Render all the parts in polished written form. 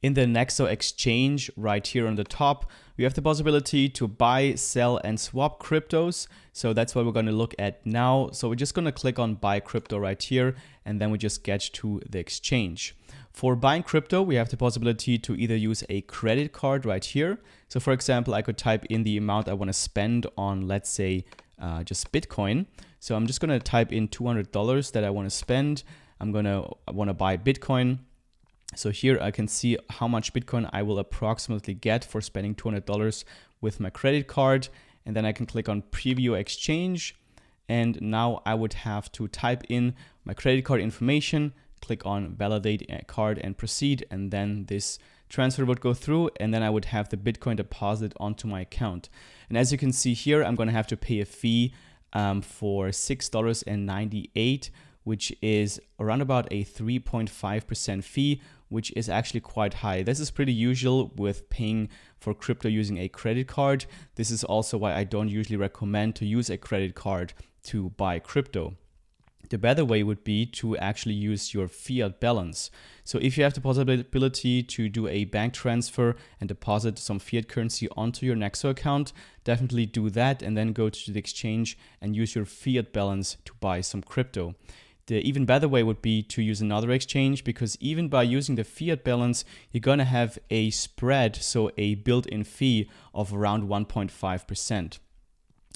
In the Nexo exchange right here on the top, we have the possibility to buy, sell, and swap cryptos. So that's what we're going to look at now. So we're just going to click on buy crypto right here, and then we just get to the exchange. For buying crypto, we have the possibility to either use a credit card right here. So for example, I could type in the amount I want to spend on, let's say, just Bitcoin. So I'm just going to type in $200 that I want to spend. I want to buy Bitcoin. So here I can see how much Bitcoin I will approximately get for spending $200 with my credit card. And then I can click on preview exchange. And now I would have to type in my credit card information, click on validate card and proceed. And then this transfer would go through, and then I would have the Bitcoin deposited onto my account. And as you can see here, I'm going to have to pay a fee for $6.98, which is around about a 3.5% fee, which is actually quite high. This is pretty usual with paying for crypto using a credit card. This is also why I don't usually recommend to use a credit card to buy crypto. The better way would be to actually use your fiat balance. So if you have the possibility to do a bank transfer and deposit some fiat currency onto your Nexo account, definitely do that and then go to the exchange and use your fiat balance to buy some crypto. The even better way would be to use another exchange, because even by using the fiat balance, you're going to have a spread, so a built-in fee of around 1.5%.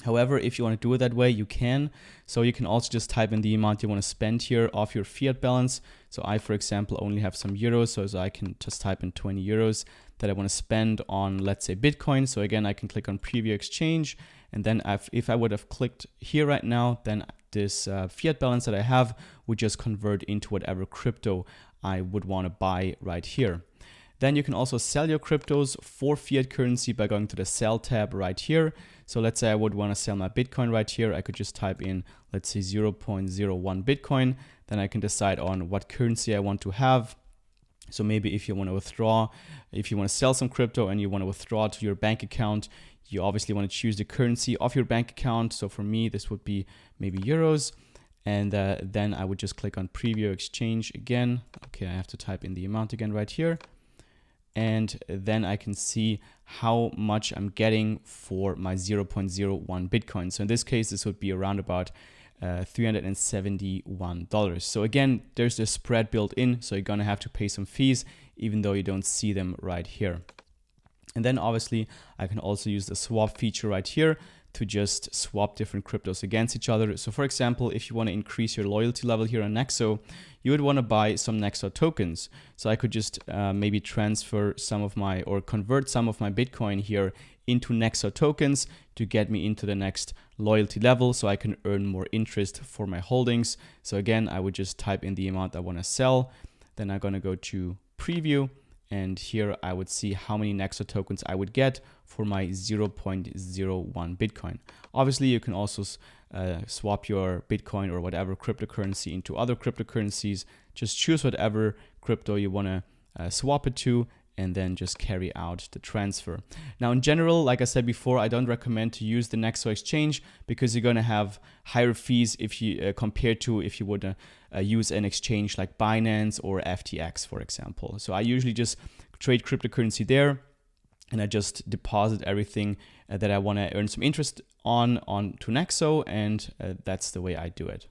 However, if you want to do it that way, you can. So you can also just type in the amount you want to spend here off your fiat balance. So I, for example, only have some euros, so I can just type in 20 euros that I want to spend on, let's say, Bitcoin. So again, I can click on preview exchange. And then if I would have clicked here right now, then this fiat balance that I have would just convert into whatever crypto I would want to buy right here. Then you can also sell your cryptos for fiat currency by going to the sell tab right here. So let's say I would want to sell my Bitcoin right here. I could just type in, let's say 0.01 Bitcoin. Then I can decide on what currency I want to have. So maybe if you want to withdraw, if you want to sell some crypto and you want to withdraw to your bank account, you obviously want to choose the currency of your bank account. So for me, this would be maybe euros. And then I would just click on preview exchange again. Okay, I have to type in the amount again right here. And then I can see how much I'm getting for my 0.01 Bitcoin. So in this case, this would be around about $371. So again, there's the spread built in. So you're going to have to pay some fees, even though you don't see them right here. And then obviously I can also use the swap feature right here to just swap different cryptos against each other. So for example, if you want to increase your loyalty level here on Nexo, you would want to buy some Nexo tokens. So I could just maybe transfer some of my, or convert some of my Bitcoin here into Nexo tokens to get me into the next loyalty level so I can earn more interest for my holdings. So again, I would just type in the amount I want to sell. Then I'm going to go to preview. And here I would see how many Nexo tokens I would get for my 0.01 Bitcoin. Obviously, you can also swap your Bitcoin or whatever cryptocurrency into other cryptocurrencies. Just choose whatever crypto you want to swap it to, and then just carry out the transfer. Now, in general, like I said before, I don't recommend to use the Nexo exchange because you're going to have higher fees if you compared to if you would use an exchange like Binance or FTX, for example. So I usually just trade cryptocurrency there, and I just deposit everything that I want to earn some interest on to Nexo, and that's the way I do it.